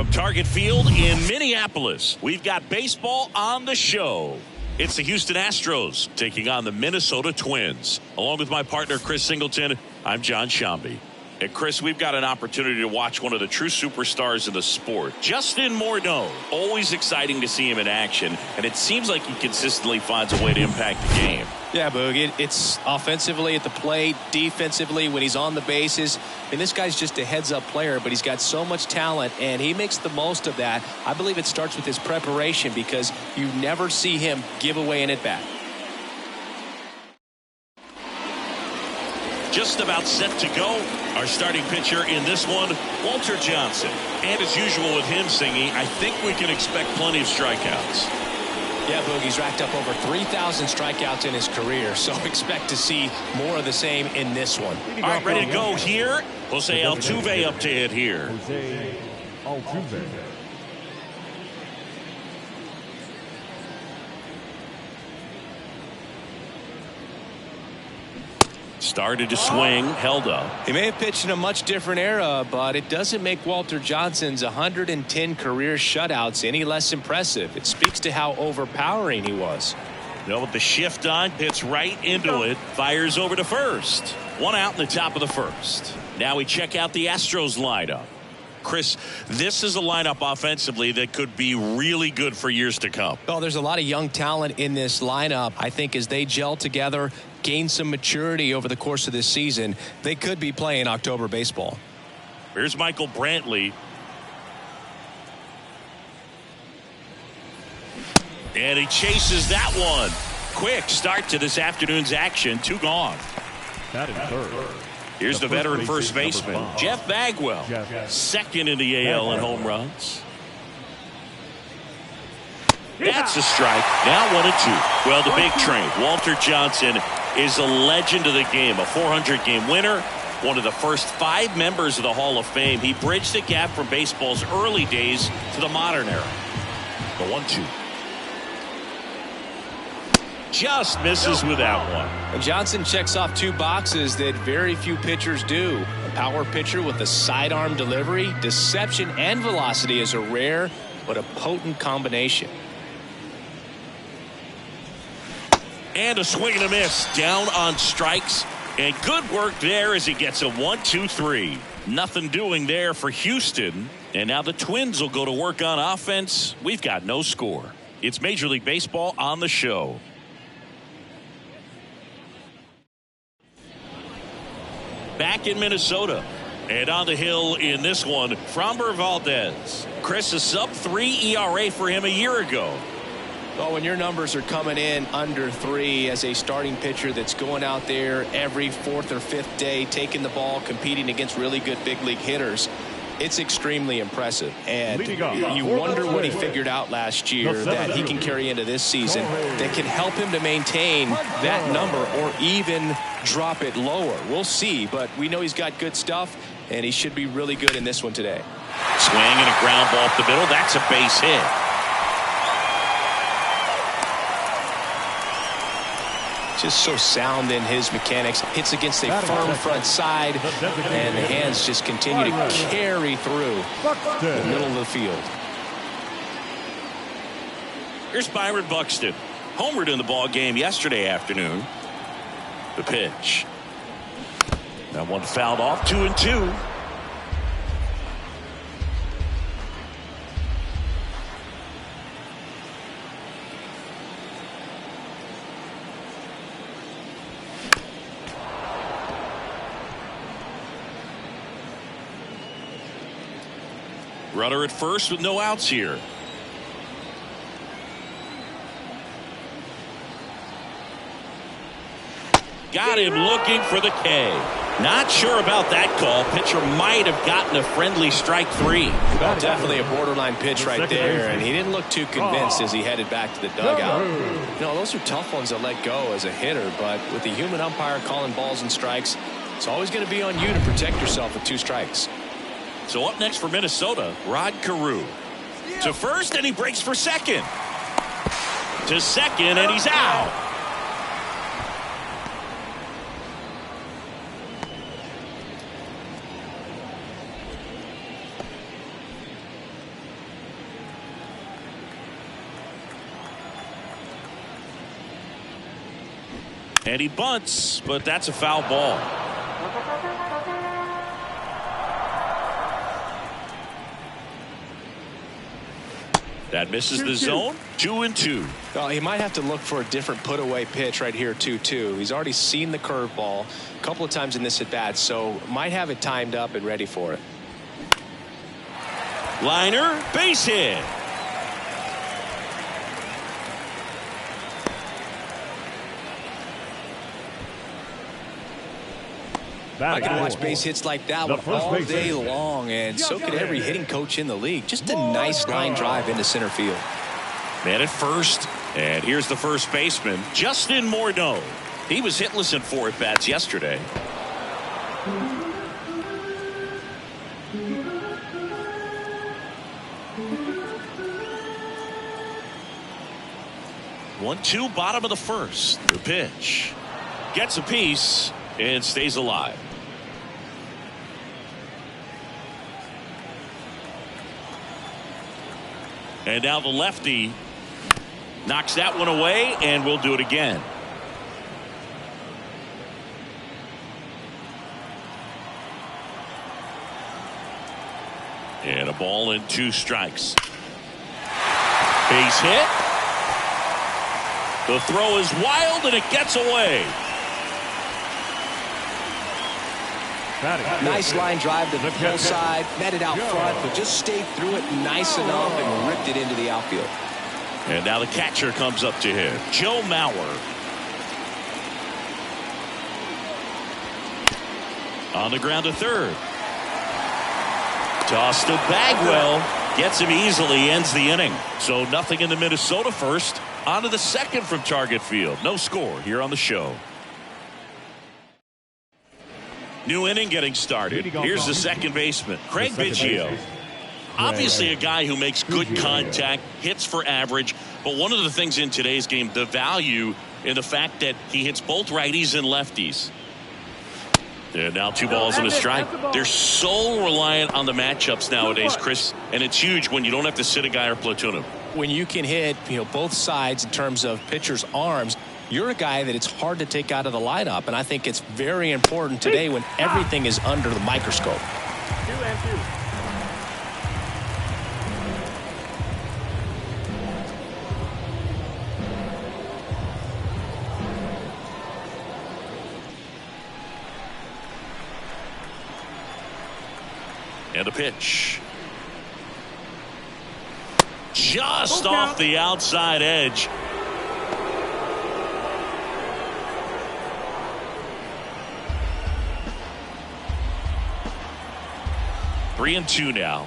From Target Field in Minneapolis, we've got baseball on the show. It's the Houston Astros taking on the Minnesota Twins. Along with my partner, Chris Singleton, I'm John Shambi. And Chris, we've got an opportunity to watch one of the true superstars in the sport. Justin Morneau. Always exciting to see him in action. And it seems like he consistently finds a way to impact the game. Yeah, Boog, it's offensively at the plate, defensively when he's on the bases. And this guy's just a heads-up player, but he's got so much talent, and he makes the most of that. I believe it starts with his preparation because you never see him give away an at-bat. Just about set to go. Our starting pitcher in this one, Walter Johnson. And as usual with him singing, I think we can expect plenty of strikeouts. Yeah, Boog, he's racked up over 3,000 strikeouts in his career, so expect to see more of the same in this one. All right, ready to go here. Jose Altuve up to hit here. Jose Altuve. Started to swing, held up. He may have pitched in a much different era, but it doesn't make Walter Johnson's 110 career shutouts any less impressive. It speaks to how overpowering he was. You know, with the shift on, hits right into it, fires over to first. One out in the top of the first. Now we check out the Astros lineup. Chris, this is a lineup offensively that could be really good for years to come. Oh, there's a lot of young talent in this lineup. I think as they gel together, gain some maturity over the course of this season, they could be playing October baseball. Here's Michael Brantley. And he chases that one. Quick start to this afternoon's action. 2 gone. That is third. Here's the veteran first baseman, Jeff Bagwell. Second in the AL in home runs. That's a strike. Now 1-2. Well, the big train, Walter Johnson, is a legend of the game. A 400-game winner. One of the first 5 members of the Hall of Fame. He bridged the gap from baseball's early days to the modern era. The 1-2. Just misses with that one. And Johnson checks off 2 boxes that very few pitchers do. A power pitcher with a sidearm delivery. Deception and velocity is a rare but a potent combination. And a swing and a miss. Down on strikes. And good work there as he gets a 1-2-3. Nothing doing there for Houston. And now the Twins will go to work on offense. We've got no score. It's Major League Baseball on the show. Back in Minnesota. And on the hill in this one, Framber Valdez. Chris, a sub-3 ERA for him a year ago. Well, when your numbers are coming in under 3 as a starting pitcher that's going out there every 4th or 5th day, taking the ball, competing against really good big league hitters, it's extremely impressive. And you wonder what he figured out last year that he can carry into this season that can help him to maintain that number or even drop it lower. We'll see, but we know he's got good stuff, and he should be really good in this one today. Swing and a ground ball up the middle. That's a base hit. Just so sound in his mechanics. Hits against a firm front side, and the hands just continue to carry through the middle of the field. Here's Byron Buxton. Homered in the ball game yesterday afternoon. The pitch. That one fouled off. 2-2. Runner at first with no outs here. Got him looking for the K. Not sure about that call. Pitcher might have gotten a friendly strike 3. Well, definitely a borderline pitch right there, and he didn't look too convinced as he headed back to the dugout. You know, those are tough ones to let go as a hitter, but with the human umpire calling balls and strikes, it's always going to be on you to protect yourself with 2 strikes. So up next for Minnesota, Rod Carew. To first, and he breaks for second. To second, and he's out. And he bunts, but that's a foul ball. That misses the zone. 2-2. Well, he might have to look for a different put-away pitch right here, 2-2. He's already seen the curveball a couple of times in this at-bat, so might have it timed up and ready for it. Liner, base hit. I can watch base hits like that one all day long, and so could every hitting coach in the league. Just a nice line drive into center field. Man at first, and here's the first baseman, Justin Morneau. He was hitless in 4 at-bats yesterday. One-two, bottom of the first. The pitch gets a piece and stays alive. And now the lefty knocks that one away, and we'll do it again. And a ball and 2 strikes. Base hit. The throw is wild, and it gets away. Nice line drive to the pull side, met it out front, but just stayed through it nice enough and ripped it into the outfield. And now the catcher comes up to him, Joe Mauer. On the ground to third. Toss to Bagwell. Gets him easily, ends the inning. So nothing in the Minnesota first. On to the second from Target Field. No score here on the show. New inning getting started. Here's the second baseman, Craig Biggio. Obviously a guy who makes good contact, hits for average, but one of the things in today's game, the value in the fact that he hits both righties and lefties. And now 2 balls and a strike. They're so reliant on the matchups nowadays, Chris, and it's huge when you don't have to sit a guy or platoon him. When you can hit, both sides in terms of pitchers' arms, you're a guy that it's hard to take out of the lineup, and I think it's very important today when everything is under the microscope. 2-2. And a pitch. Just off the outside edge. Three and 2 now.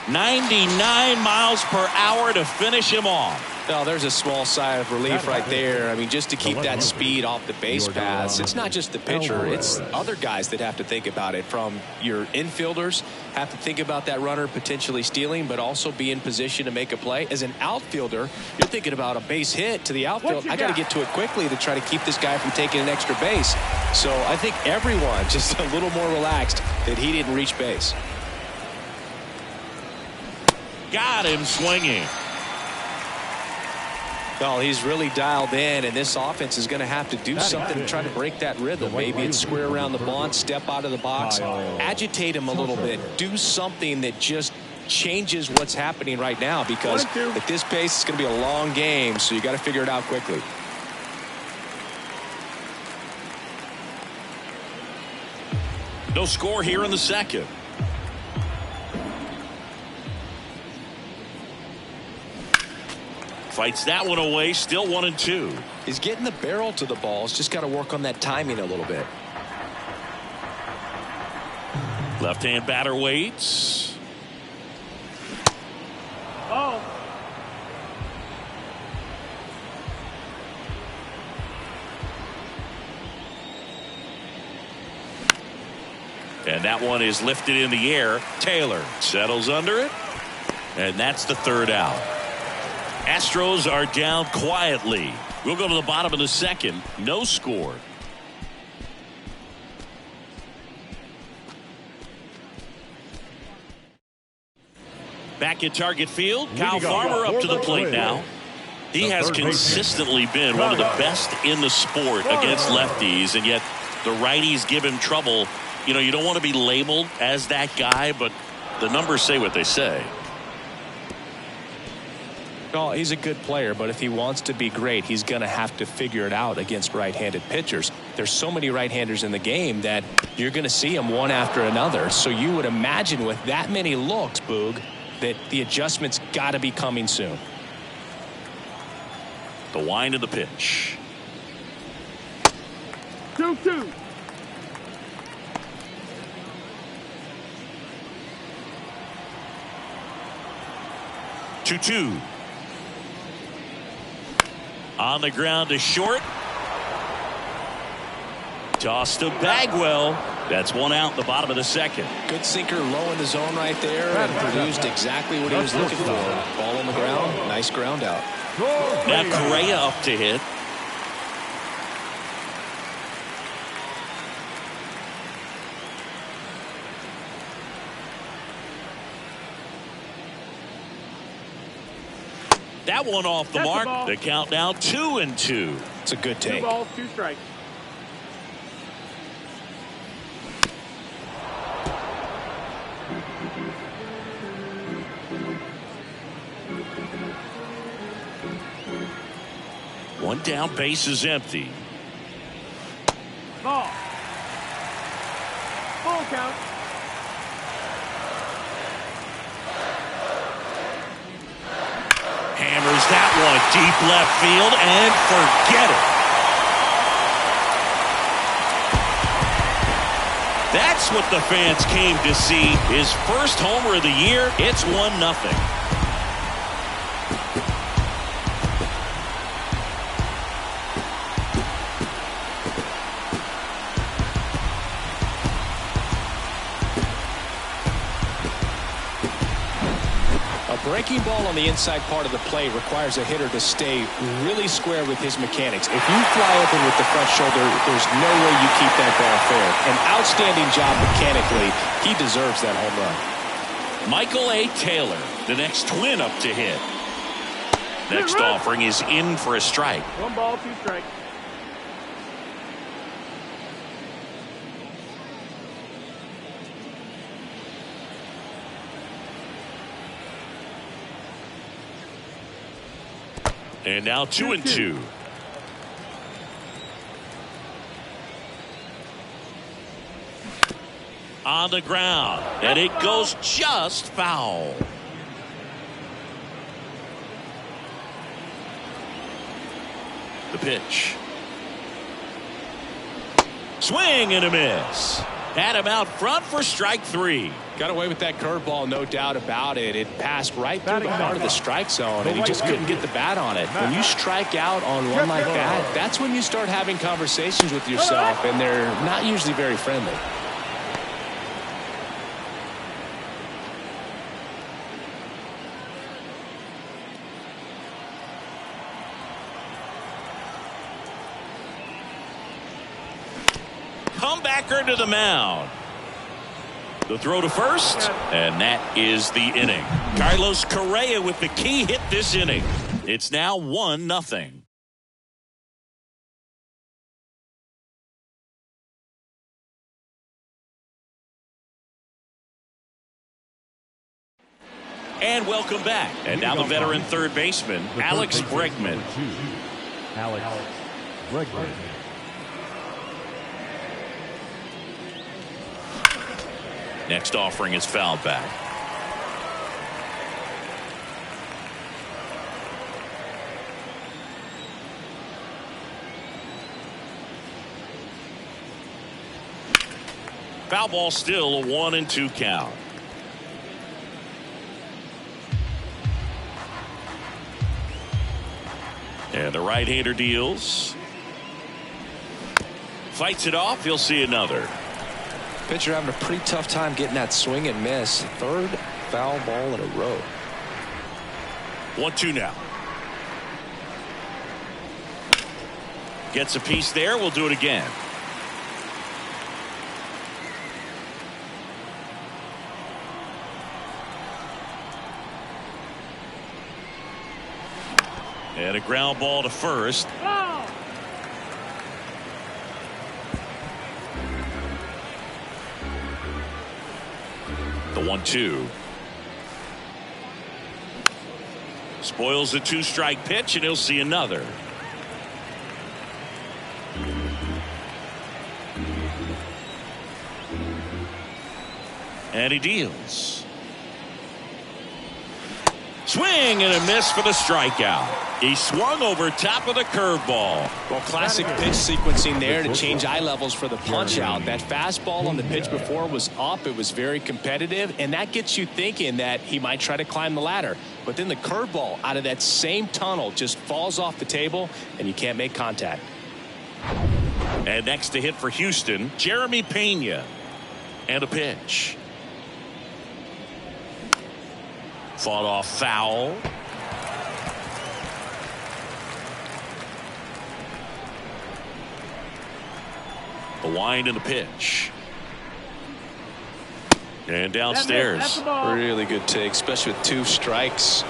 99 miles per hour to finish him off. Well, there's a small sigh of relief right there. I mean, just to keep that speed off the base paths. It's not just the pitcher. It's other guys that have to think about it. From your infielders have to think about that runner potentially stealing, but also be in position to make a play. As an outfielder, you're thinking about a base hit to the outfield. I got to get to it quickly to try to keep this guy from taking an extra base. So I think everyone just a little more relaxed that he didn't reach base. Got him swinging. Well, he's really dialed in, and this offense is going to have to do something to try to break that rhythm. Maybe it's square around the bunt, step out of the box, agitate him a little bit, do something that just changes what's happening right now, because at this pace it's going to be a long game, so you got to figure it out quickly. No score here in the second. Fights that one away, still 1 and 2. He's getting the barrel to the ball. He's just got to work on that timing a little bit. Left-hand batter waits. Oh. And that one is lifted in the air. Taylor settles under it. And that's the third out. Astros are down quietly. We'll go to the bottom of the second. No score. Back at Target Field, Kyle Farmer up to the plate now. He has consistently been one of the best in the sport against lefties, and yet the righties give him trouble. You know, you don't want to be labeled as that guy, but the numbers say what they say. Well, he's a good player, but if he wants to be great, he's going to have to figure it out against right-handed pitchers. There's so many right-handers in the game that you're going to see them one after another. So you would imagine with that many looks, Boog, that the adjustment's got to be coming soon. The wind of the pitch. 2-2. Two. On the ground to short. Toss to Bagwell. That's one out in the bottom of the second. Good sinker low in the zone right there and produced exactly what he was looking for. Ball on the ground. Nice ground out. Now Correa up to hit. That one off the mark. The count now 2-2. It's a good take. 2 balls, 2 strikes. One down, base is empty. Ball. Full count. Hammers that one deep left field and forget it. That's what the fans came to see. His first homer of the year. It's 1-0. Breaking ball on the inside part of the plate requires a hitter to stay really square with his mechanics. If you fly open with the front shoulder, there's no way you keep that ball fair. An outstanding job mechanically. He deserves that home run. Michael A. Taylor, the next Twin up to hit. Next offering is in for a strike. 1 ball, 2 strikes. And now 2-2. On the ground, and it goes just foul. The pitch. Swing and a miss. Had him out front for strike 3. Got away with that curveball, no doubt about it. It passed right through the heart of the strike zone, and he just couldn't get the bat on it. When you strike out on one like that, that's when you start having conversations with yourself, and they're not usually very friendly. Comebacker to the mound. The throw to first, and that is the inning. Carlos Correa with the key hit this inning. It's now 1-0. And welcome back. And now the veteran third baseman, Alex Bregman. Alex Bregman. Next offering is fouled back. Foul ball, still a 1-2 count. And the right-hander deals. Fights it off. He'll see another. Pitcher having a pretty tough time getting that swing and miss. Third foul ball in a row. 1-2 now. Gets a piece there. We'll do it again. And a ground ball to first. Ball. The 1-2. Spoils the 2-strike pitch, and he'll see another. And he deals. Swing and a miss for the strikeout. He swung over top of the curveball. Well, classic pitch sequencing there to change eye levels for the punch out. That fastball on the pitch before was up. It was very competitive, and that gets you thinking that he might try to climb the ladder. But then the curveball out of that same tunnel just falls off the table, and you can't make contact. And next to hit for Houston, Jeremy Pena. And a pitch. Fought off foul. The wind and the pitch. And downstairs. That's the ball. Really good take, especially with 2 strikes.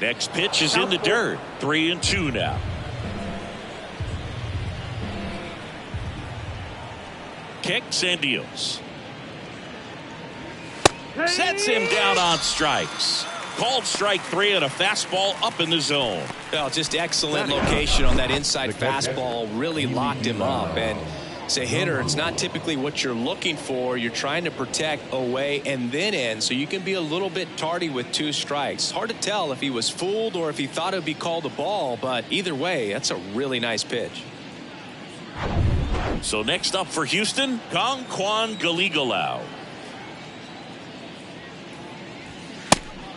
Next pitch is in the dirt. 3-2 now. Kicks and deals. Sets him down on strikes. Called strike 3 and a fastball up in the zone. Well, just excellent location on that inside fastball. Really locked him up. And as a hitter, it's not typically what you're looking for. You're trying to protect away and then in, so you can be a little bit tardy with 2 strikes. Hard to tell if he was fooled or if he thought it would be called a ball, but either way, that's a really nice pitch. So next up for Houston, Kwan Galigalau.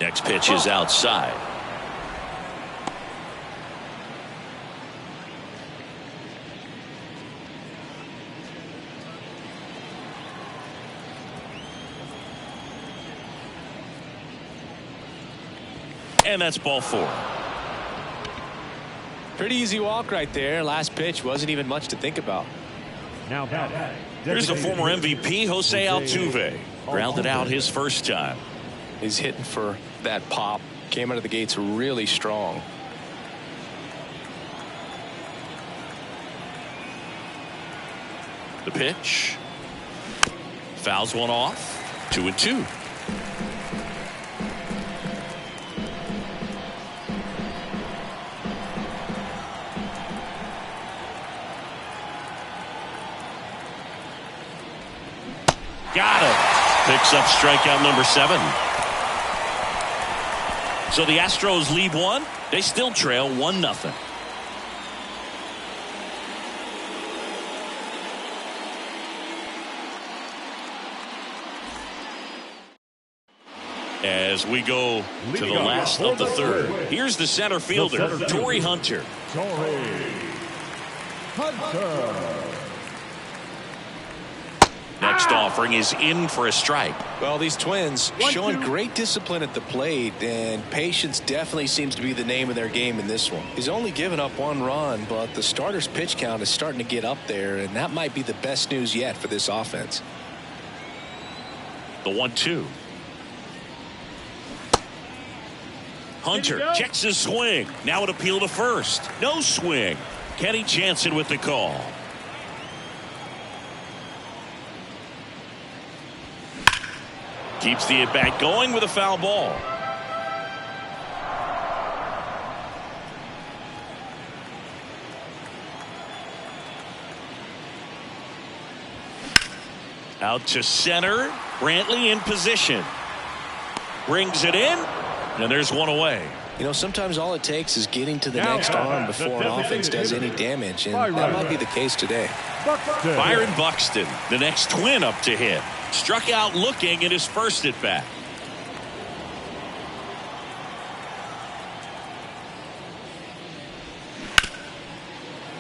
Next pitch is outside. And that's ball 4. Pretty easy walk right there. Last pitch wasn't even much to think about. Now here's the former MVP, Jose Altuve. Grounded out his first time. He's hitting for that pop. Came out of the gates really strong. The pitch. Fouls one off. 2-2. Got him. Picks up strikeout number 7. So the Astros lead 1. They still trail 1-0. As we go to the last of the third. Here's the center fielder, Torrey Hunter. Next offering is in for a strike. Well, these Twins showing great discipline at the plate, and patience definitely seems to be the name of their game in this one. He's only given up 1 run, but the starter's pitch count is starting to get up there, and that might be the best news yet for this offense. The 1-2. Hunter checks his swing. Now an appeal to first. No swing. Kenny Jansen with the call. Keeps the at-bat going with a foul ball. Out to center. Brantley in position. Brings it in. And there's one away. You know, sometimes all it takes is getting to the next arm before an offense does any damage, and that might be the case today. Byron Buxton, the next Twin up to hit. Struck out looking at his first at bat.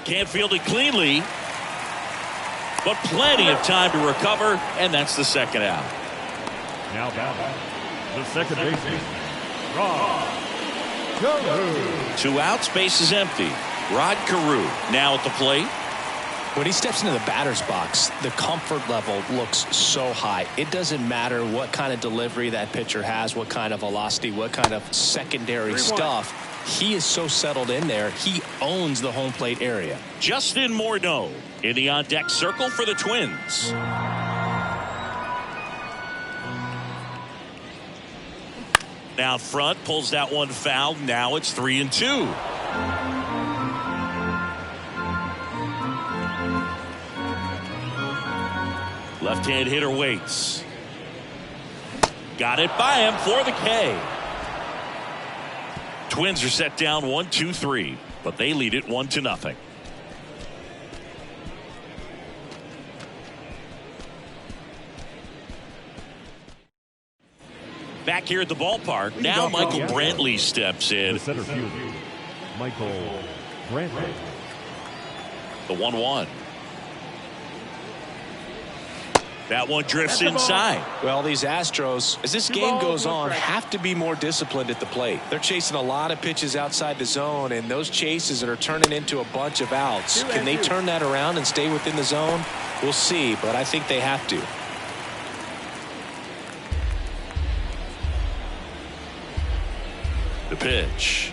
Can't field it cleanly, but plenty of time to recover, and that's the second out. Now the second baseman, Rod Carew. 2 outs, base is empty. Rod Carew now at the plate. When he steps into the batter's box, the comfort level looks so high. It doesn't matter what kind of delivery that pitcher has, what kind of velocity, what kind of secondary stuff. He is so settled in there. He owns the home plate area. Justin Morneau in the on-deck circle for the Twins. Now front, pulls that one foul. Now it's 3-2. Left-hand hitter waits. Got it by him for the K. Twins are set down 1-2-3, but they lead it 1-0. Back here at the ballpark, now Michael Brantley steps in. The center field, Michael Brantley. The 1-1. That one drifts inside. Well, these Astros, as this game goes on, have to be more disciplined at the plate. They're chasing a lot of pitches outside the zone, and those chases are turning into a bunch of outs. Can they turn that around and stay within the zone? We'll see, but I think they have to. The pitch.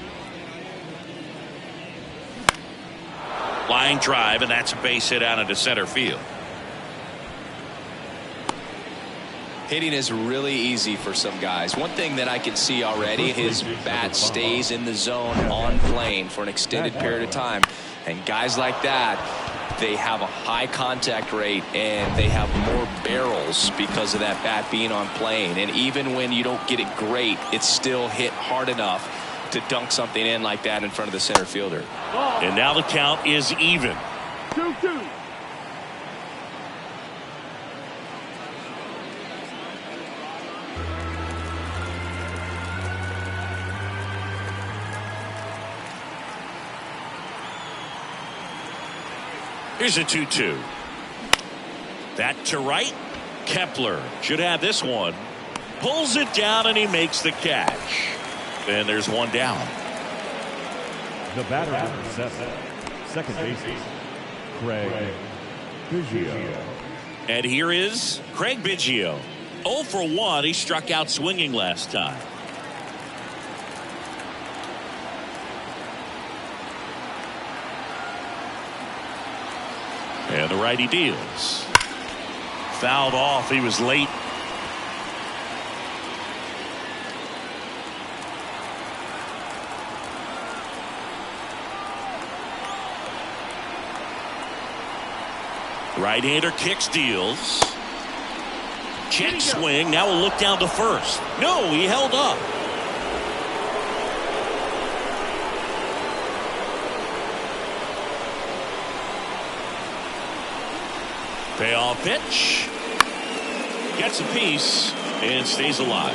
Line drive, and that's a base hit out into center field. Hitting is really easy for some guys. One thing that I can see already, his bat stays in the zone on plane for an extended period of time. And guys like that, they have a high contact rate and they have more barrels because of that bat being on plane. And even when you don't get it great, it's still hit hard enough to dunk something in like that in front of the center fielder. And now the count is even. 2-2. Here's a 2-2. That to right. Kepler should have this one. Pulls it down and he makes the catch. And there's one down. The batter number 7, second baseman, Craig Biggio. And here is Craig Biggio. 0 for 1. He struck out swinging last time. And the righty deals. Fouled off. He was late. Right-hander kicks, deals. Check swing. Now we'll look down to first. No, he held up. Payoff pitch. Gets a piece and stays alive.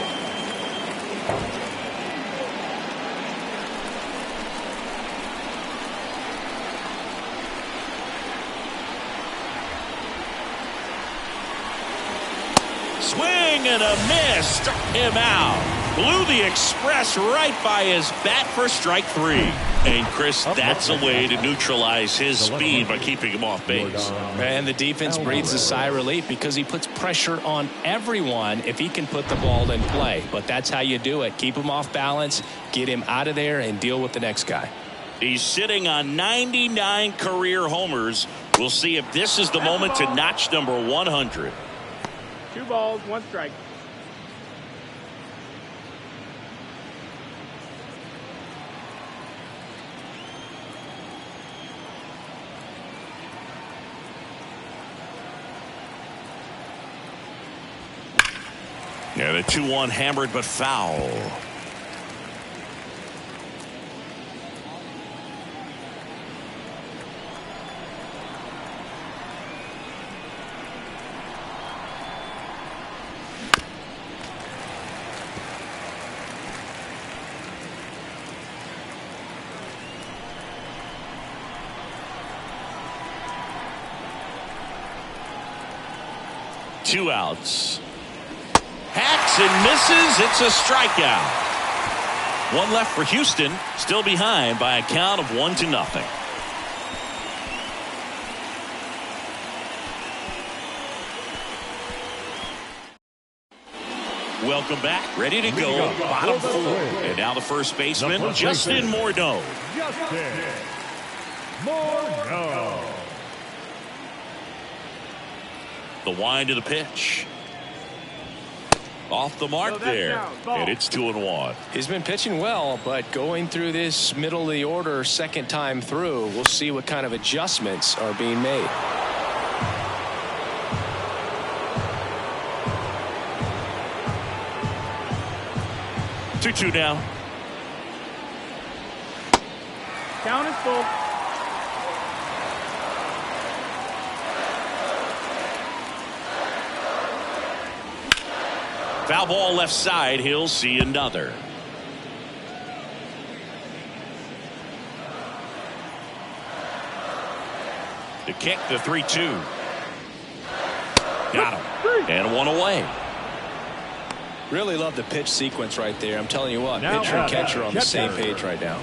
Swing and a miss. Struck him out. Blew the express right by his bat for strike 3. And Chris, that's a way to neutralize his speed by keeping him off base. And the defense breathes a sigh of relief because he puts pressure on everyone if he can put the ball in play. But that's how you do it. Keep him off balance, get him out of there, and deal with the next guy. He's sitting on 99 career homers. We'll see if this is the moment to notch number 100. 2 balls, 1 strike. Yeah, the 2-1 hammered but foul. Two outs. Hacks and misses. It's a strikeout. One left for Houston. Still behind by a count of 1-0. Welcome back. Ready to go. Bottom 4. And now the first baseman, Justin Morneau. The wind of the pitch. Off the mark there. And it's 2-1. He's been pitching well, but going through this middle of the order second time through, we'll see what kind of adjustments are being made. Two now. Count is full. Foul ball left side. He'll see another. The kick, the 3-2. Got him. And one away. Really love the pitch sequence right there. I'm telling you what, pitcher and catcher on the same page right now.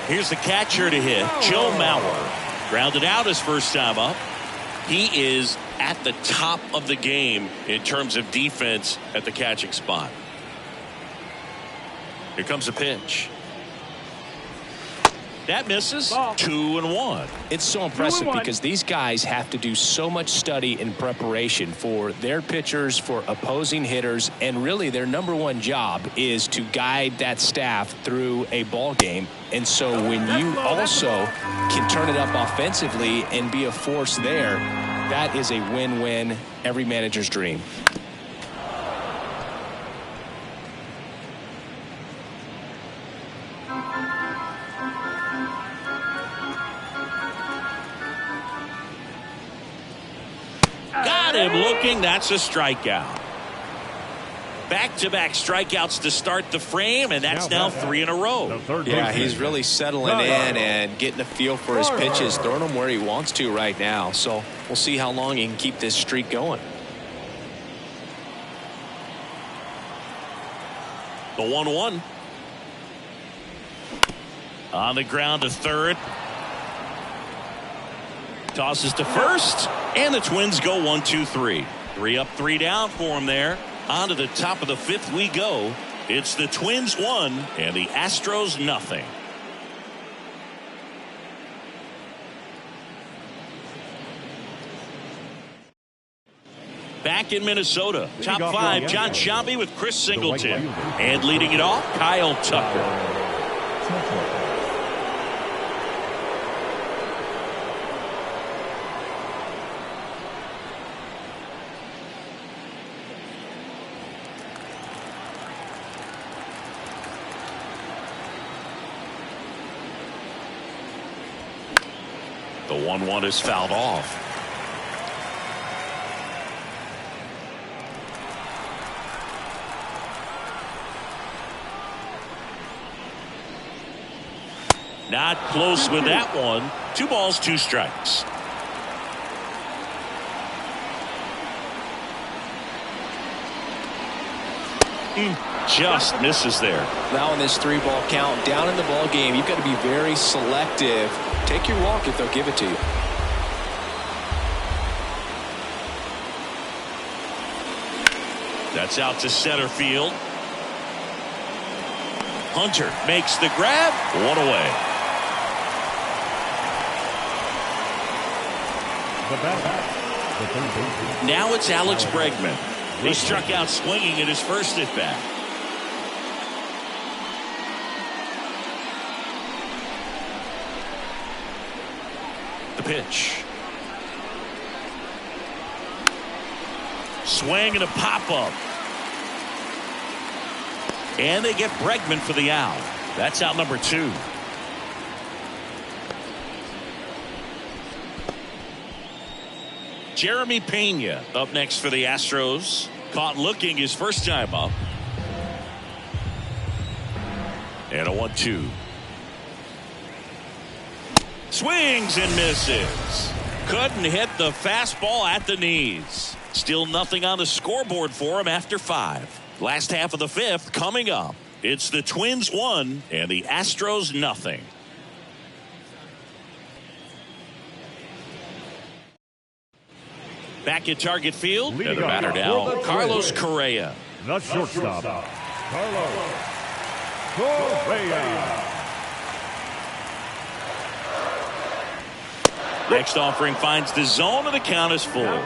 Here's the catcher to hit, Joe Mauer. Grounded out his first time up. He is at the top of the game in terms of defense at the catching spot. Here comes the pitch. That misses. 2-1. It's so impressive because these guys have to do so much study and preparation for their pitchers, for opposing hitters, and really their number one job is to guide that staff through a ball game. And so when you also can turn it up offensively and be a force there, that is a win-win, every manager's dream. Got him looking. That's a strikeout. Back-to-back strikeouts to start the frame, and that's now 3 in a row. Yeah, he's really settling in and getting a feel for his pitches, throwing them where he wants to right now. So we'll see how long he can keep this streak going. The 1-1. On the ground to third. Tosses to first, and the Twins go 1-2-3. 3 up, 3 down for him there. On to the top of the 5th we go. It's the Twins 1 and the Astros nothing. Back in Minnesota, top 5, John Sciambi with Chris Singleton. And leading it off, Kyle Tucker. The 1-1 is fouled off. Not close with that one. 2 balls, 2 strikes. Just misses there. Now in this 3-ball count, down in the ball game, you've got to be very selective. Take your walk if they'll give it to you. That's out to center field. Hunter makes the grab. 1 away. Now it's Alex Bregman. He struck out swinging in his first at bat. The pitch. Swing and a pop-up. And they get Bregman for the out. That's out number 2. Jeremy Pena up next for the Astros. Caught looking his first time up. And a 1-2. Swings and misses. Couldn't hit the fastball at the knees. Still nothing on the scoreboard for him after 5. Last half of the 5th coming up. It's the Twins 1 and the Astros nothing. Back at Target Field. Another batter now, Carlos Correa. The shortstop, Carlos Correa. Next offering finds the zone, and the count is full.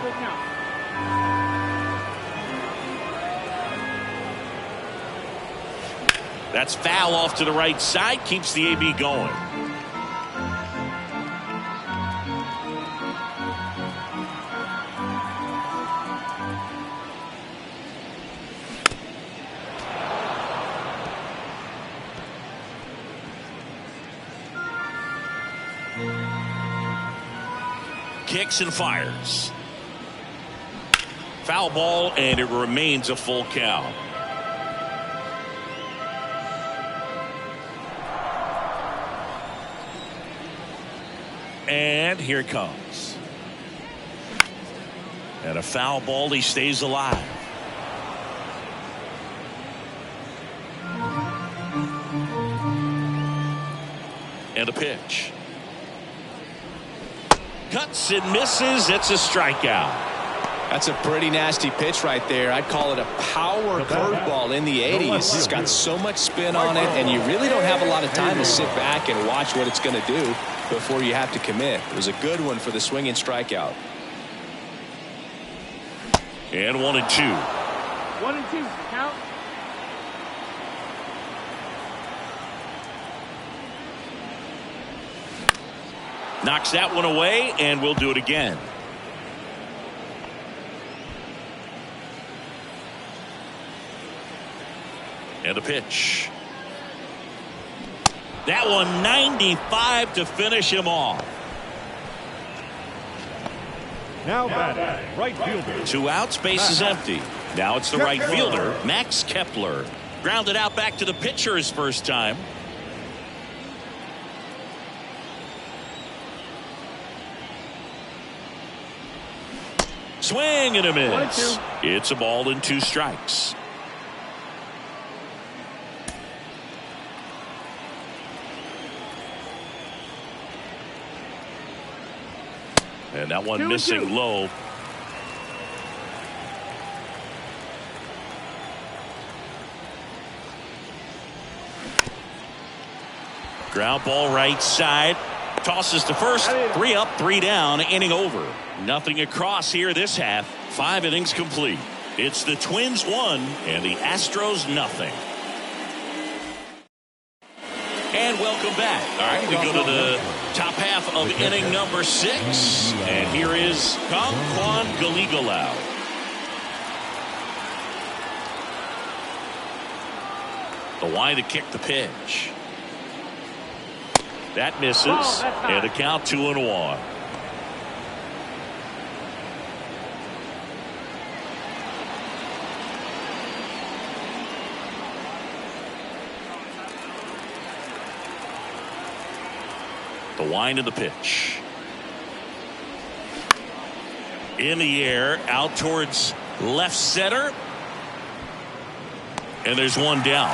That's foul off to the right side, keeps the AB going. Kicks and fires. Foul ball, and it remains a full count. And here it comes. And a foul ball, he stays alive. And a pitch. Cuts and misses. It's a strikeout. That's a pretty nasty pitch right there. I'd call it a power curveball in the 80s. It's got so much spin on it, and you really don't have a lot of time to sit back and watch what it's going to do before you have to commit. It was a good one for the swinging strikeout. And 1-2. 1-2. Count. Knocks that one away, and we'll do it again. And a pitch. That one 95 to finish him off. Now batting, right fielder. 2 outs, base is empty. Now it's the right fielder, Max Kepler. Grounded out back to the pitcher his first time. Swing and a miss. It's a ball and 2 strikes. And that one missing low. Ground ball right side. Tosses to first. 3 up, 3 down. Inning over. Nothing across here this half. 5 innings complete. It's the Twins 1 and the Astros nothing. And welcome back. All right, we go to the top half of inning number 6. And here is Kwan Galigalau. The line to kick the pitch. That misses. And a count 2-1. The wind of the pitch. In the air, out towards left center. And there's one down.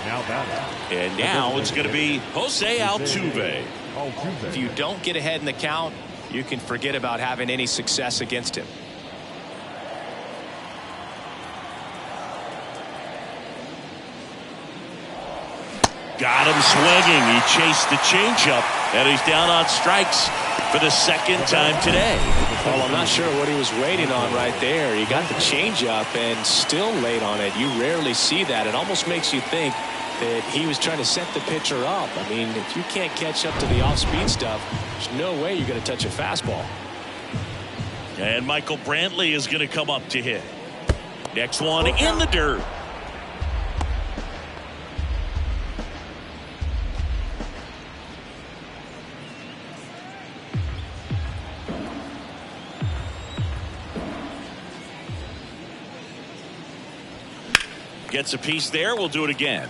Now batting. And now it's going to be Jose Altuve. If you don't get ahead in the count, you can forget about having any success against him. Got him swinging. He chased the changeup, and he's down on strikes for the second time today. Well, I'm not sure what he was waiting on right there. He got the changeup and still laid on it. You rarely see that. It almost makes you think that he was trying to set the pitcher up. I mean, if you can't catch up to the off-speed stuff, there's no way you're going to touch a fastball. And Michael Brantley is going to come up to hit. Next one in the dirt. Gets a piece there. We'll do it again.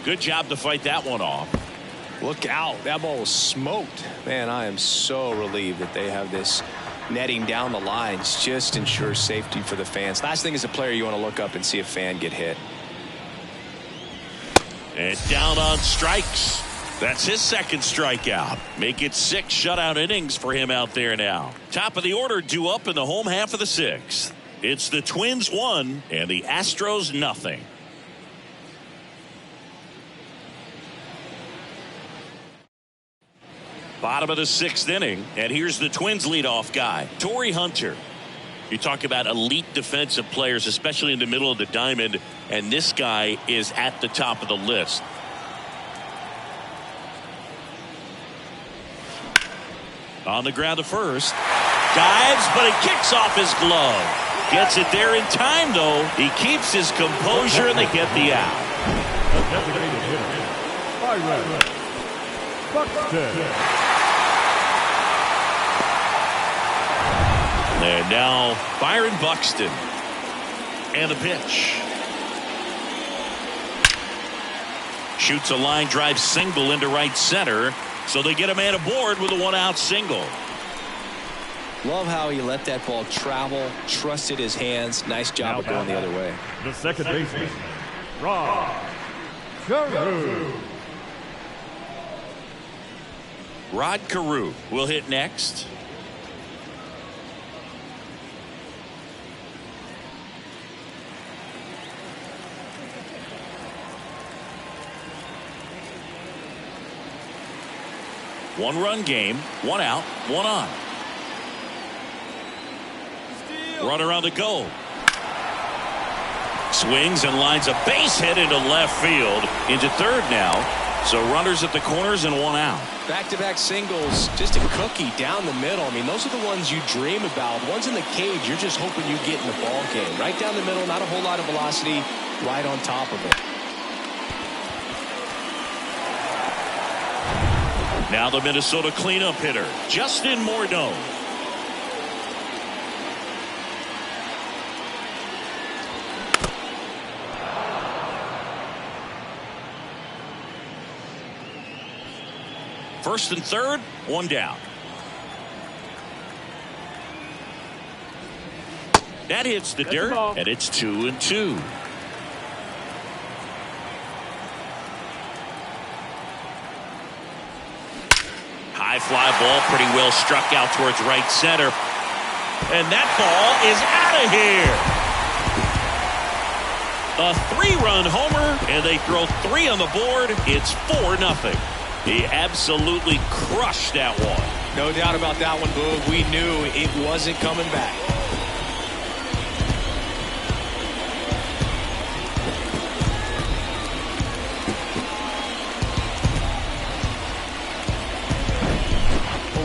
Good job to fight that one off. Look out. That ball was smoked. Man, I am so relieved that they have this netting down the lines just ensures safety for the fans. Last thing as a player, you want to look up and see a fan get hit. And down on strikes. That's his second strikeout. Make it 6 shutout innings for him out there now. Top of the order due up in the home half of the 6th. It's the Twins 1 and the Astros nothing. Bottom of the 6th inning, and here's the Twins leadoff guy, Torrey Hunter. You talk about elite defensive players, especially in the middle of the diamond, and this guy is at the top of the list. On the ground to first. Dives, but it kicks off his glove. Gets it there in time, though. He keeps his composure, and they get the out. Designated hitter, Byron Buxton. And now Byron Buxton. And the pitch. Shoots a line drive single into right center. So they get a man aboard with a 1-out single. Love how he let that ball travel, trusted his hands. Nice job of going the other way. The second baseman, Rod Carew. Rod Carew will hit next. One-run game, 1 out, 1 on. Runner on the go. Swings and lines a base hit into left field. Into third now. So runners at the corners and 1 out. Back-to-back singles, just a cookie down the middle. I mean, those are the ones you dream about. Ones in the cage, you're just hoping you get in the ball game. Right down the middle, not a whole lot of velocity, right on top of it. Now the Minnesota cleanup hitter, Justin Morneau. First and third, 1 down. That hits the dirt, and it's 2-2. High fly ball, pretty well struck out towards right center. And that ball is out of here. A 3-run homer, and they throw 3 on the board. It's 4-0. He absolutely crushed that one. No doubt about that one, Boog. We knew it wasn't coming back.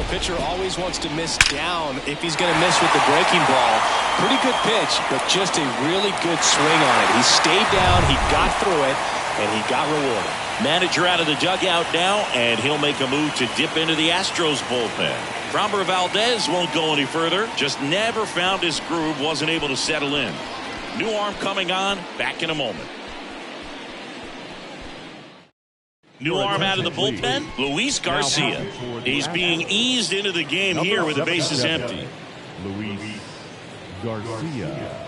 Pitcher always wants to miss down if he's going to miss with the breaking ball. Pretty good pitch, but just a really good swing on it. He stayed down, he got through it, and he got rewarded. Manager out of the dugout now, and he'll make a move to dip into the Astros bullpen. Framber Valdez won't go any further. Just never found his groove, wasn't able to settle in. New arm coming on, back in a moment. New arm out of the bullpen, Luis Garcia. He's being eased into the game here with the bases empty. Luis Garcia.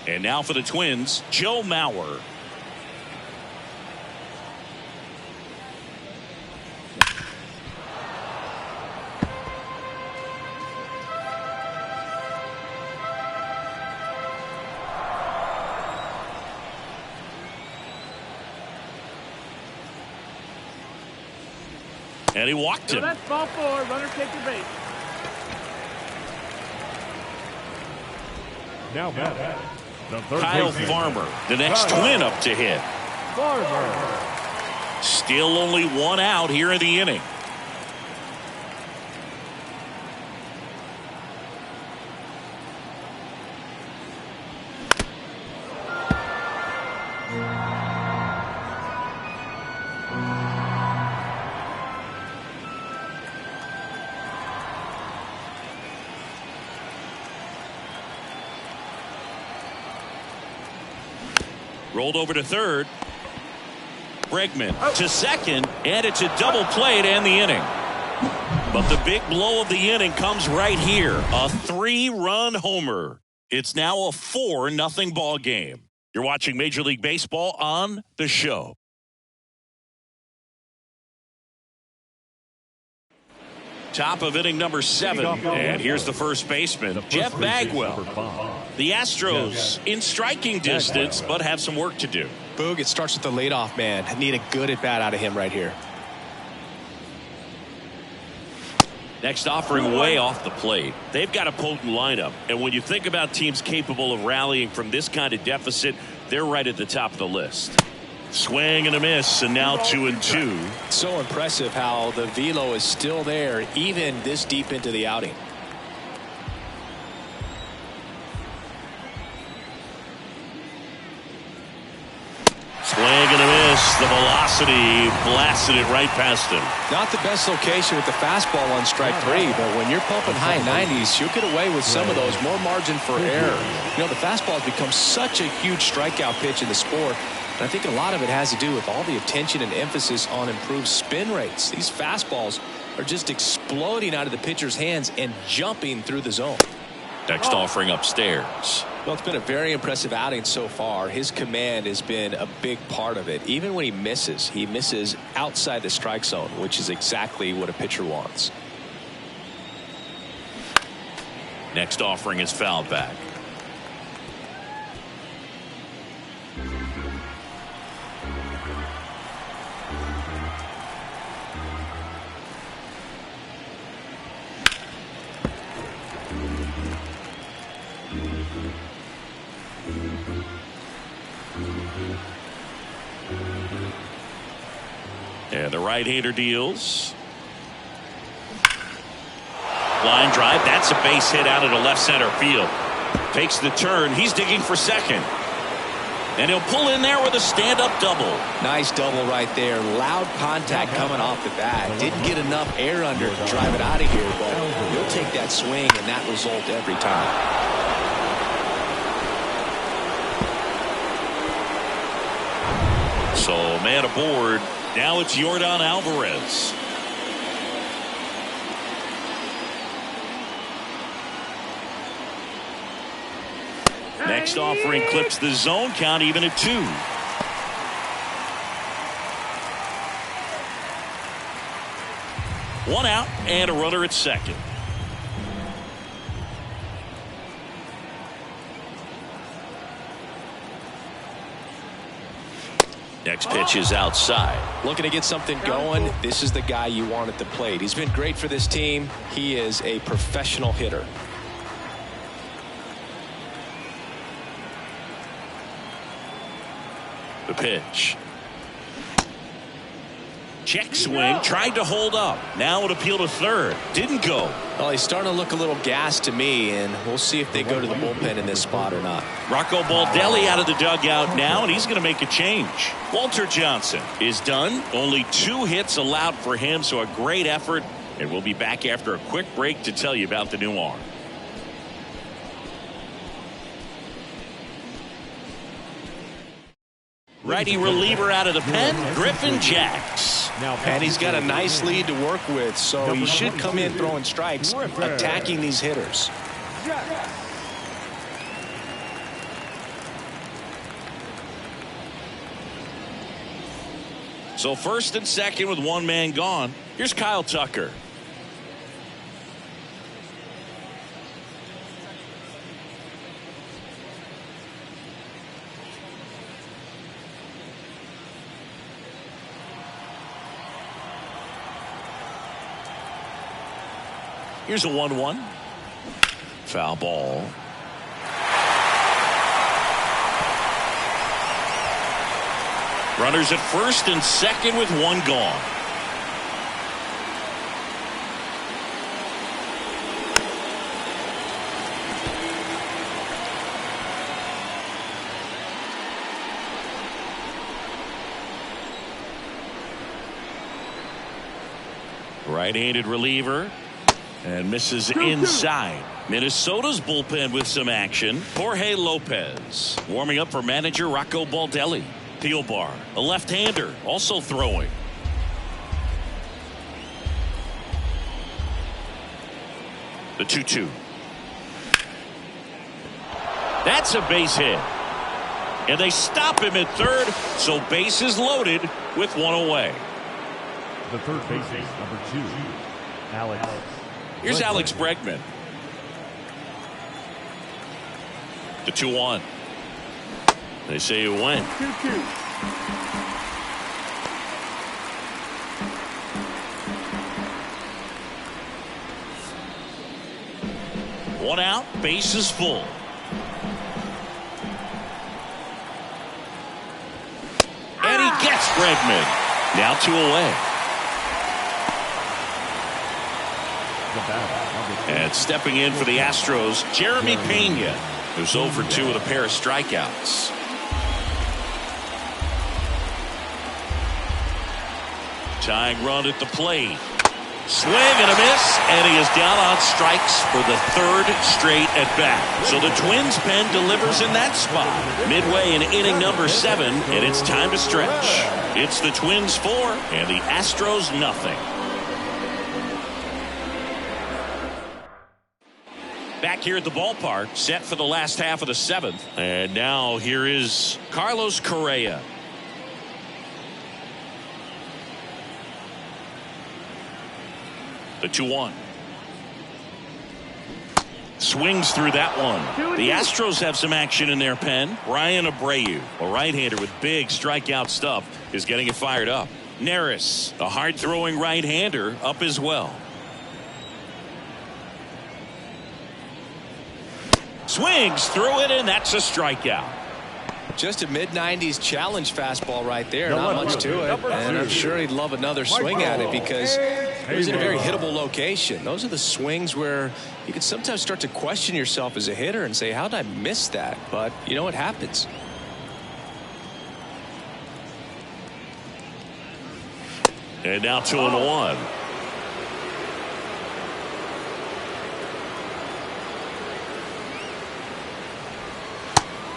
And now for the Twins, Joe Mauer. And he walked him. So that's ball 4. Runner take the base. Now back. The third Kyle baseman, Farmer, the next Twin up to hit. Farmer. Still only 1 out here in the inning. Rolled over to third. Bregman to second, and it's a double play to end the inning. But the big blow of the inning comes right here. A 3-run homer. It's now a 4-0 ball game. You're watching Major League Baseball on the show. Top of inning number 7. And here's the first baseman, Jeff Bagwell. The Astros in striking distance, but have some work to do. Boog, it starts with the leadoff man. I need a good at-bat out of him right here. Next offering way off the plate. They've got a potent lineup. And when you think about teams capable of rallying from this kind of deficit, they're right at the top of the list. Swing and a miss, and now 2-2. So impressive how the velo is still there even this deep into the outing. Swing and a miss. The velocity blasted it right past him. Not the best location with the fastball on strike 3, but when you're pumping high 90s, you'll get away with some of those. More margin for error. You know, the fastball has become such a huge strikeout pitch in the sport. And I think a lot of it has to do with all the attention and emphasis on improved spin rates. These fastballs are just exploding out of the pitcher's hands and jumping through the zone. Next offering upstairs. Well, it's been a very impressive outing so far. His command has been a big part of it. Even when he misses outside the strike zone, which is exactly what a pitcher wants. Next offering is fouled back. And the right-hander deals. Line drive. That's a base hit out into left center field. Takes the turn. He's digging for second. And he'll pull in there with a stand-up double. Nice double right there. Loud contact coming off the bat. Didn't get enough air under to drive it out of here, but he'll take that swing and that result every time. So man aboard. Now it's Yordan Alvarez. Next offering clips the zone count even at 2. One out and a runner at second. Next pitch is outside. Looking to get something going. This is the guy you want at the plate. He's been great for this team. He is a professional hitter. The pitch. Check swing. Tried to hold up. Now it appeal to third. Didn't go. Well, he's starting to look a little gassed to me, and we'll see if they go to the bullpen in this spot or not. Rocco Baldelli out of the dugout now, and he's going to make a change. Walter Johnson is done. Only 2 hits allowed for him, so a great effort. And we'll be back after a quick break to tell you about the new arm. Righty reliever out of the pen, Griffin Jacks. And he's got a nice lead to work with, so he should come in throwing strikes, attacking these hitters. So first and second with 1 man gone. Here's Kyle Tucker. Here's a 1-1. Foul ball. Runners at first and second with 1 gone. Right-handed reliever. And misses inside. Minnesota's bullpen with some action. Jorge Lopez warming up for manager Rocco Baldelli. Peel bar, a left-hander, also throwing. The 2-2. That's a base hit. And they stop him at third, so bases loaded with one away. The third baseman, number 2, Alex. Here's Alex Bregman. The 2-1. They say it went. 2-2. One out, bases full. And he gets Bregman. Now 2 away. And stepping in for the Astros, Jeremy Pena, who's 0 for 2 with a pair of strikeouts. Tying run at the plate. Swing and a miss, and he is down on strikes for the 3rd straight at bat. So the Twins pen delivers in that spot. Midway in inning number 7, and it's time to stretch. It's the Twins 4 and the Astros nothing. Back here at the ballpark, set for the last half of the 7th. And now here is Carlos Correa. The 2-1. Swings through that one. The Astros have some action in their pen. Ryan Abreu, a right-hander with big strikeout stuff, is getting it fired up. Neris, a hard-throwing right-hander, up as well. Swings through it, and that's a strikeout. Just a mid-90s challenge fastball right there. Not much to it. And I'm sure he'd love another swing at it because it was in a very hittable location. Those are the swings where you can sometimes start to question yourself as a hitter and say, how did I miss that? But you know what happens. And now 2-1.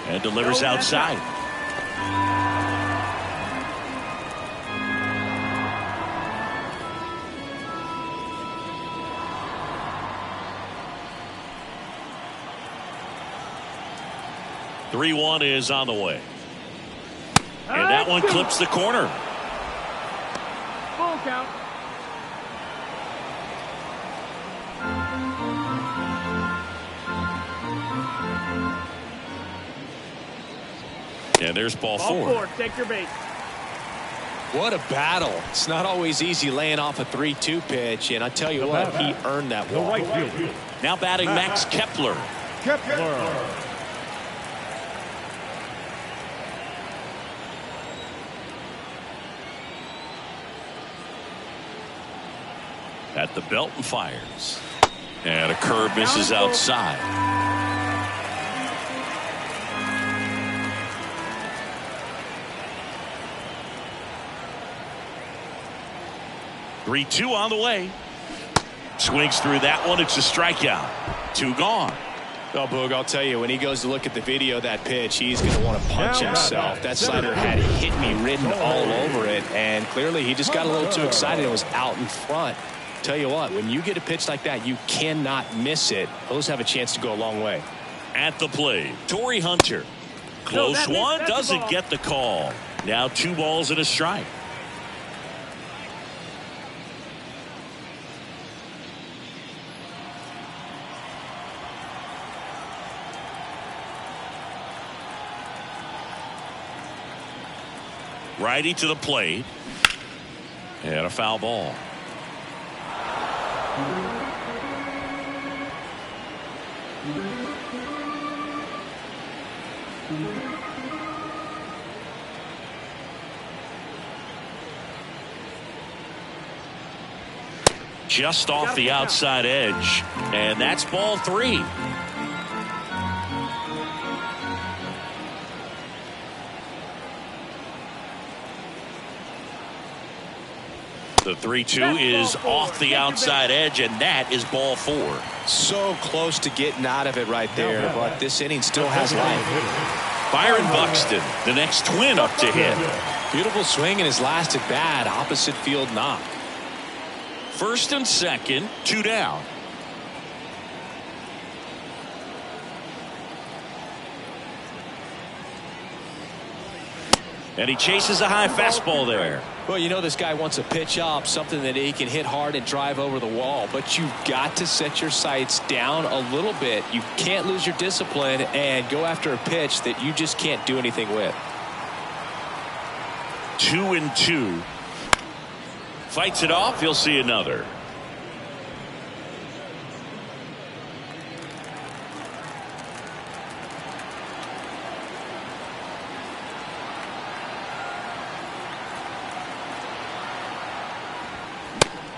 And delivers outside. (3-1) is on the way. And that one clips the corner. Full count. And there's ball Ball 4. 4. Take your base. What a battle. It's not always easy laying off a 3-2 pitch, and I tell you what, he earned that The walk. right field. Now batting Max Kepler. At the belt and fires. And a curve misses outside. 3-2 on the way. Swings through that one. It's a strikeout. 2 gone. Oh, Boog, I'll tell you, when he goes to look at the video of that pitch, he's going to want to punch himself. That slider had hit me written all over it, and clearly he just got a little too excited and was out in front. Tell you what, when you get a pitch like that, you cannot miss it. Those have a chance to go a long way. At the plate, Torrey Hunter. Close one, doesn't get the call. Now 2 balls and a strike. Righty to the plate. And a foul ball. Just off the outside edge. And that's ball 3. The 3-2 is off the outside edge, and that is ball 4. So close to getting out of it right there, but this inning still has life. Byron Buxton, the next Twin up to hit. Beautiful swing in his last at bat. Opposite field knock. First and second, 2 down. And he chases a high fastball there. Well, you know this guy wants a pitch up, something that he can hit hard and drive over the wall. But you've got to set your sights down a little bit. You can't lose your discipline and go after a pitch that you just can't do anything with. 2-2. Fights it off. He'll see another.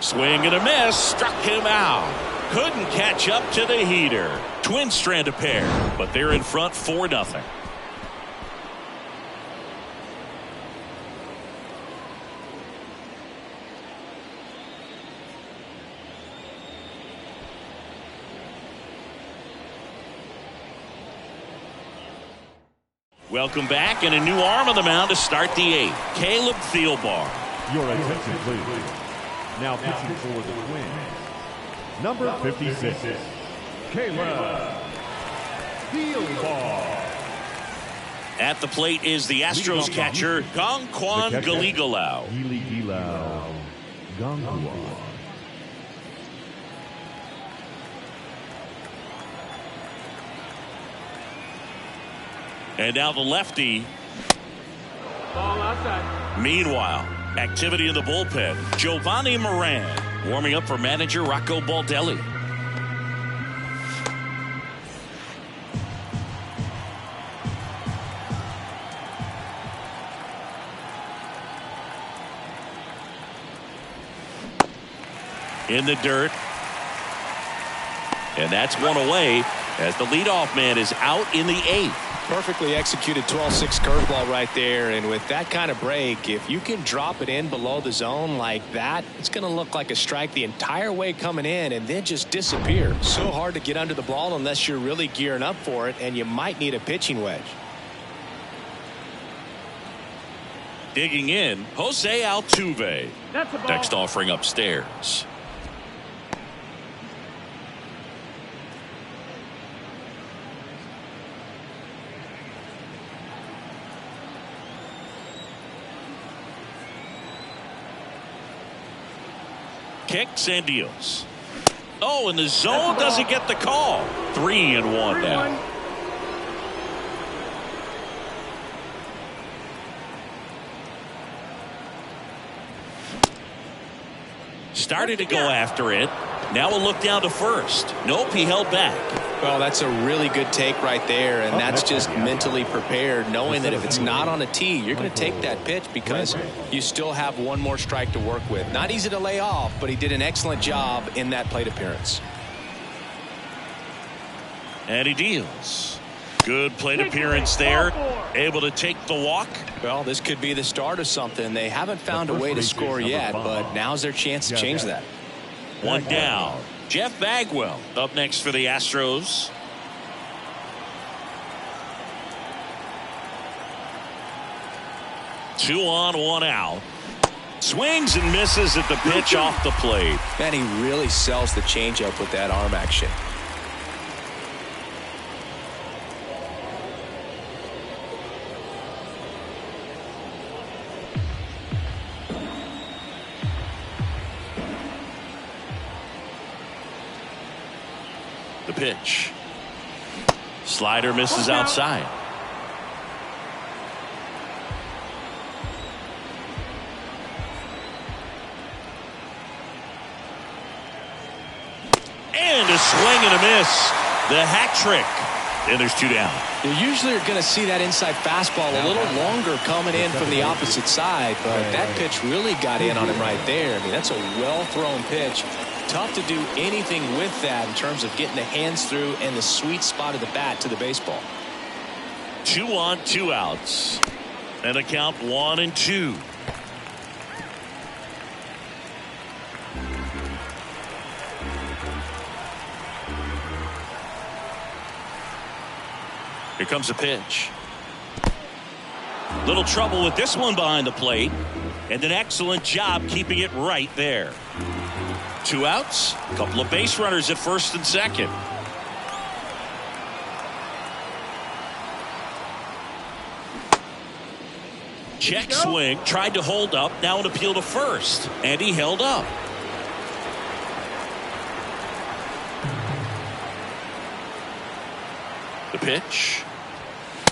Swing and a miss. Struck him out. Couldn't catch up to the heater. Twins strand a pair, but they're in front 4-0. Welcome back, and a new arm on the mound to start the 8th. Caleb Thielbar. Your attention, please. Now pitching for the Twins, number 56, Caleb Thielbar. At the plate is the Astros catcher, Gongkwan Galigalau. And now the lefty. Ball outside. Meanwhile, activity in the bullpen. Giovanni Moran warming up for manager Rocco Baldelli. In the dirt. And that's one away as the leadoff man is out in the 8th. Perfectly executed 12-6 curveball right there, and with that kind of break, if you can drop it in below the zone like that, it's going to look like a strike the entire way coming in and then just disappear. So hard to get under the ball unless you're really gearing up for it, and you might need a pitching wedge. Digging in, Jose Altuve. That's a ball. Next offering upstairs. Kicks and deals. Oh, and the zone doesn't get the call. 3-1 now. Started to go after it. Now a look down to first. Nope, he held back. Well, that's a really good take right there, and that's just mentally prepared, knowing that if it's not on a tee, you're going to take that pitch because you still have one more strike to work with. Not easy to lay off, but he did an excellent job in that plate appearance. And he deals. Good plate appearance there. Able to take the walk. Well, this could be the start of something. They haven't found a way to score yet, but now's their chance to change that. One down. Jeff Bagwell up next for the Astros. Two on, one out. Swings and misses at the pitch off the plate. And he really sells the changeup with that arm action. The pitch. Slider misses outside. And a swing and a miss. The hat trick. And there's 2 down. You usually are going to see that inside fastball a little longer coming in from the opposite side, but that pitch really got in on him right there. I mean, that's a well-thrown pitch. Tough to do anything with that in terms of getting the hands through and the sweet spot of the bat to the baseball. 2 on, 2 outs. And a count 1-2. Here comes a pitch. Little trouble with this one behind the plate. And an excellent job keeping it right there. 2 outs. A couple of base runners at first and second. Check swing. Tried to hold up. Now an appeal to first. And he held up. The pitch.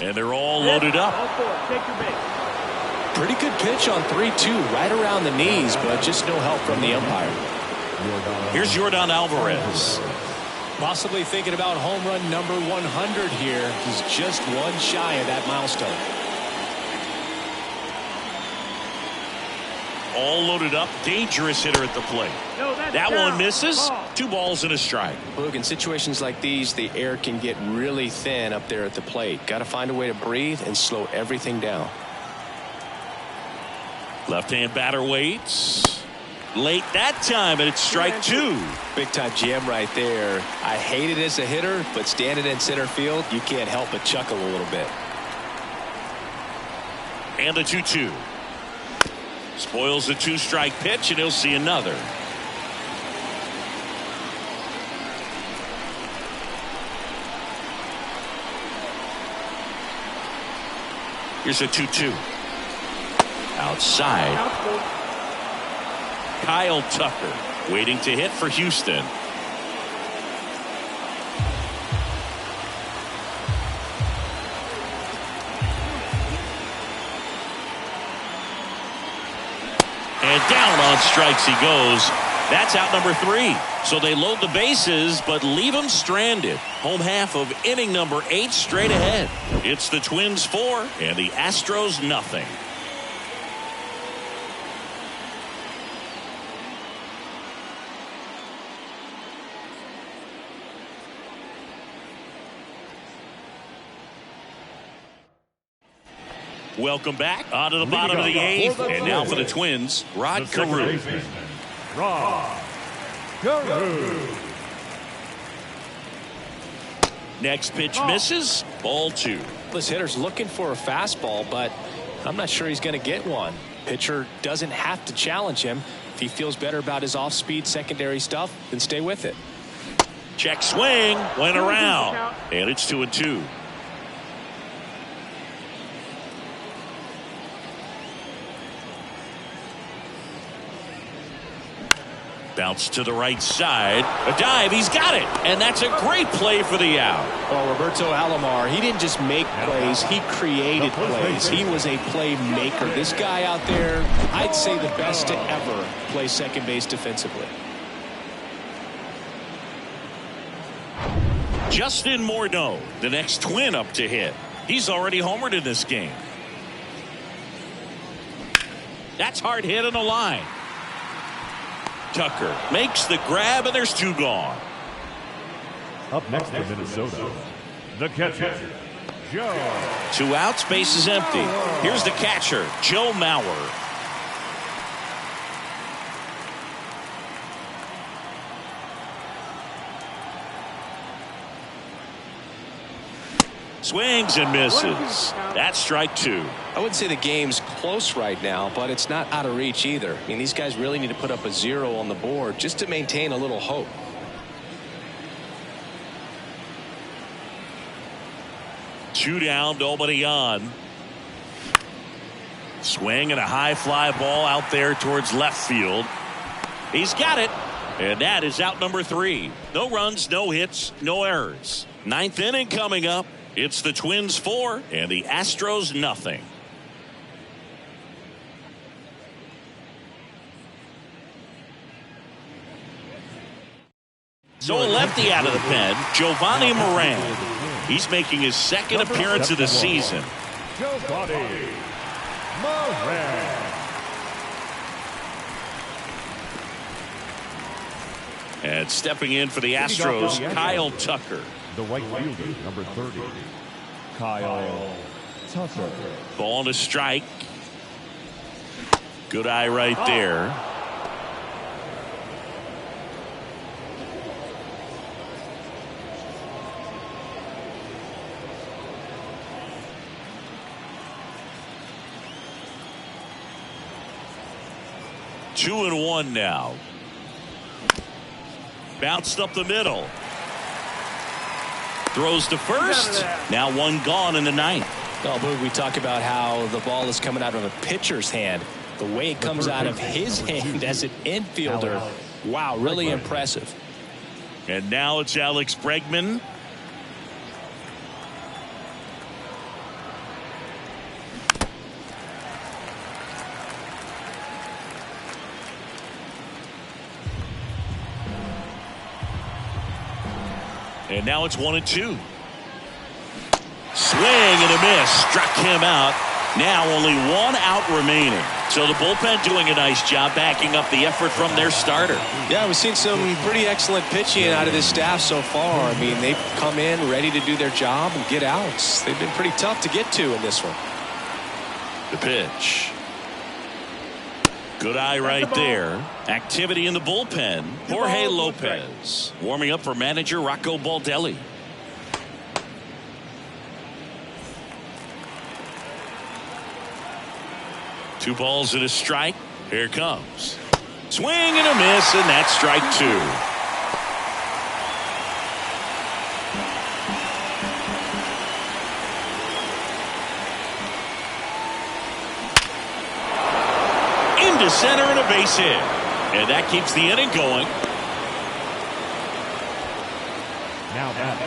And they're all loaded up. Take your base. Pretty good pitch on 3-2, right around the knees, but just no help from the umpire. Here's Yordan Alvarez. Possibly thinking about home run number 100 here. He's just one shy of that milestone. All loaded up. Dangerous hitter at the plate. That one misses. 2 balls and a strike. Look, in situations like these, the air can get really thin up there at the plate. Got to find a way to breathe and slow everything down. Left-hand batter waits. Late that time, and it's strike 2. Big-time jam right there. I hate it as a hitter, but standing in center field, you can't help but chuckle a little bit. And a 2-2. Spoils the 2-strike pitch, and he'll see another. Here's a 2-2. Outside. Kyle Tucker waiting to hit for Houston. And down on strikes he goes. That's out number 3. So they load the bases but leave him stranded. Home half of inning number 8 straight ahead. It's the Twins 4 and the Astros nothing. Welcome back. On to the bottom of the 8th. And now for the Twins, Rod Carew. Rod Carew. Next pitch misses. Ball 2. This hitter's looking for a fastball, but I'm not sure he's going to get one. Pitcher doesn't have to challenge him. If he feels better about his off-speed secondary stuff, then stay with it. Check swing. Went around. And it's 2-2. Bounce to the right side. A dive. He's got it. And that's a great play for the out. Well, Roberto Alomar, he didn't just make plays. He created plays. He was a playmaker. This guy out there, I'd say the best to ever play second base defensively. Justin Morneau, the next Twin up to hit. He's already homered in this game. That's hard hit on the line. Tucker makes the grab, and there's 2 gone. Up next for Minnesota, the catcher, Joe. 2 outs, base is empty. Here's the catcher, Joe Mauer. Swings and misses. That's strike 2. I wouldn't say the game's close right now, but it's not out of reach either. I mean, these guys really need to put up a 0 on the board just to maintain a little hope. Two down, nobody on. Swing and a high fly ball out there towards left field. He's got it. And that is out number 3. No runs, no hits, no errors. 9th inning coming up. It's the Twins 4 and the Astros nothing. So a lefty out of the pen, Giovanni Moran. He's making his 2nd appearance of the season. Giovanni Moran. And stepping in for the Astros, Kyle Tucker. The right fielder, number 30, Kyle Tucker. Ball to strike. Good eye right there. 2-1 now. Bounced up the middle. Throws to first. Now one gone in the ninth. Oh, Boog, we talk about how the ball is coming out of a pitcher's hand. The way it comes out of his hand as an infielder. Wow, really impressive. And now it's Alex Bregman. And now it's 1-2. Swing and a miss. Struck him out. Now only one out remaining. So the bullpen doing a nice job backing up the effort from their starter. Yeah, we've seen some pretty excellent pitching out of this staff so far. I mean, they've come in ready to do their job and get outs. They've been pretty tough to get to in this one. The pitch. Good eye right there. Activity in the bullpen. Jorge Lopez warming up for manager Rocco Baldelli. Two balls and a strike. Here it comes. Swing and a miss, and that's strike two. Into center and a base hit. And that keeps the inning going. Now back.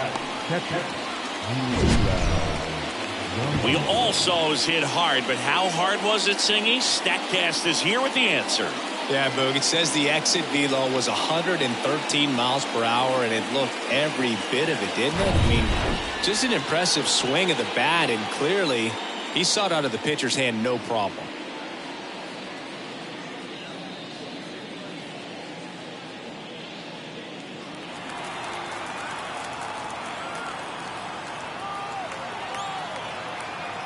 We all saw his hit hard, but how hard was it, Singy? StatCast is here with the answer. Yeah, Boog, it says the exit velo was 113 miles per hour, and it looked every bit of it, didn't it? I mean, just an impressive swing of the bat, and clearly he saw it out of the pitcher's hand no problem.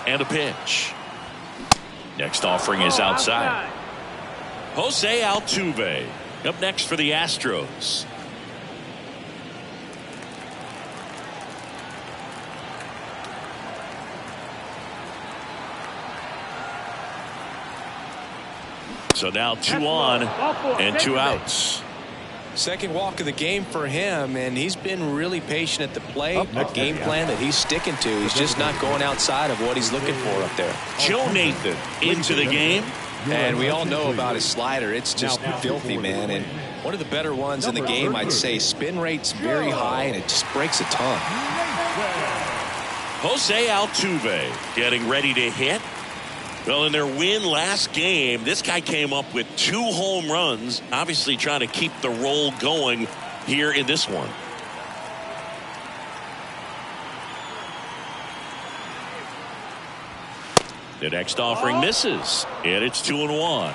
And a pitch. Next offering is outside. Jose Altuve up next for the Astros. So now 2 on and 2 outs. Second walk of the game for him, and he's been really patient at the plate. A game plan that he's sticking to. He's just not going outside of what he's looking for up there. Joe Nathan into the game. And we all know about his slider. It's just filthy, man. And one of the better ones in the game, I'd say. Spin rate's very high, and it just breaks a ton. Jose Altuve getting ready to hit. Well, in their win last game, this guy came up with 2 home runs, obviously trying to keep the roll going here in this one. The next offering misses, and it's 2-1.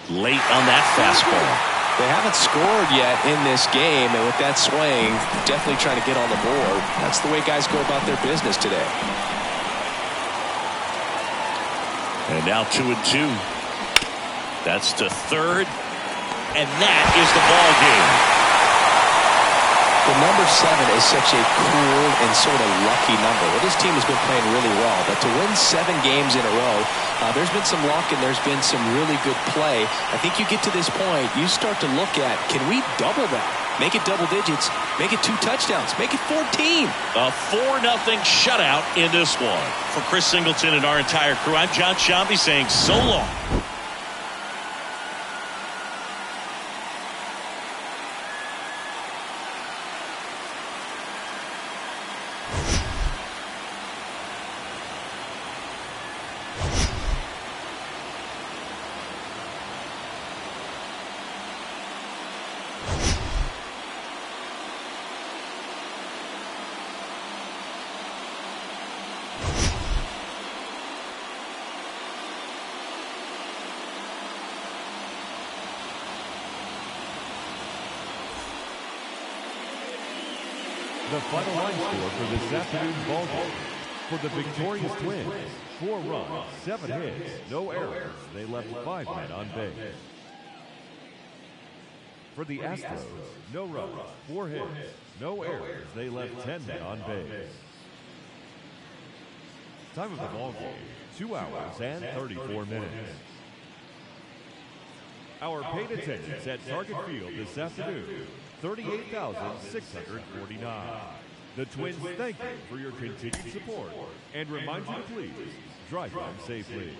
Late on that fastball. They haven't scored yet in this game, and with that swing, definitely trying to get on the board. That's the way guys go about their business today. And now 2-2. That's to third, and that is the ball game. The number 7 is such a cool and sort of lucky number. Well, this team has been playing really well, but to win 7 games in a row, there's been some luck and there's been some really good play. I think you get to this point, you start to look at, can we double that? Make it double digits, make it 2 touchdowns, make it 14. A 4-0 shutout in this one. For Chris Singleton and our entire crew, I'm John Shambi saying so long. The final line score for this afternoon's ball game. For the victorious Twins, 4 runs, 7 hits, no errors. They left 5 men on base. For the Astros, no runs, 4 hits, no errors. They left 10 men on base. Time of the ball game, 2 hours and 34 minutes. Our paid attendance at Target Field this afternoon, 38,649. The Twins thank you for your continued support and remind you to please drive home safely.